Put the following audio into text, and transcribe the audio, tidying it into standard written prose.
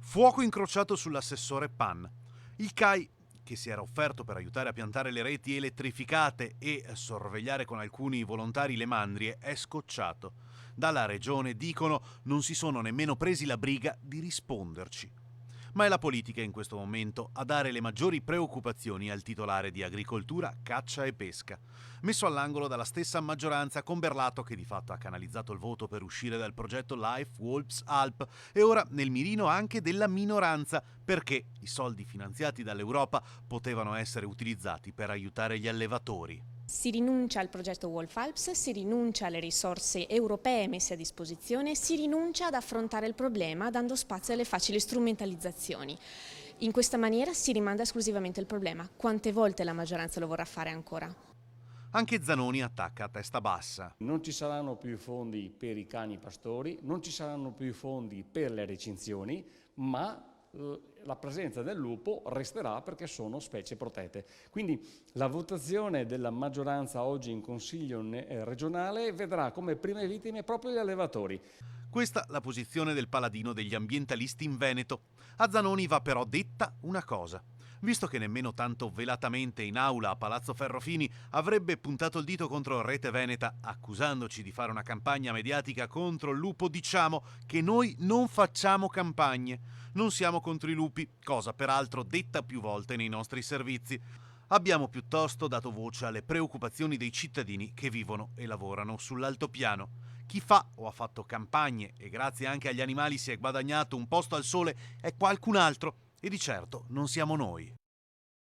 Fuoco incrociato sull'assessore Pan. Il CAI, che si era offerto per aiutare a piantare le reti elettrificate e sorvegliare con alcuni volontari le mandrie, è scocciato. Dalla regione dicono non si sono nemmeno presi la briga di risponderci. Ma è la politica in questo momento a dare le maggiori preoccupazioni al titolare di agricoltura, caccia e pesca, messo all'angolo dalla stessa maggioranza con Berlato che di fatto ha canalizzato il voto per uscire dal progetto Life Wolves Alp e ora nel mirino anche della minoranza perché i soldi finanziati dall'Europa potevano essere utilizzati per aiutare gli allevatori. Si rinuncia al progetto Wolf Alps, si rinuncia alle risorse europee messe a disposizione, si rinuncia ad affrontare il problema dando spazio alle facili strumentalizzazioni. In questa maniera si rimanda esclusivamente il problema. Quante volte la maggioranza lo vorrà fare ancora? Anche Zanoni attacca a testa bassa. Non ci saranno più fondi per i cani pastori, non ci saranno più fondi per le recinzioni, ma la presenza del lupo resterà perché sono specie protette. Quindi la votazione della maggioranza oggi in Consiglio regionale vedrà come prime vittime proprio gli allevatori. Questa la posizione del paladino degli ambientalisti in Veneto. A Zanoni va però detta una cosa. Visto che nemmeno tanto velatamente in aula a Palazzo Ferrofini avrebbe puntato il dito contro Rete Veneta accusandoci di fare una campagna mediatica contro il lupo, diciamo che noi non facciamo campagne. Non siamo contro i lupi, cosa peraltro detta più volte nei nostri servizi. Abbiamo piuttosto dato voce alle preoccupazioni dei cittadini che vivono e lavorano sull'altopiano. Chi fa o ha fatto campagne e grazie anche agli animali si è guadagnato un posto al sole è qualcun altro e di certo non siamo noi.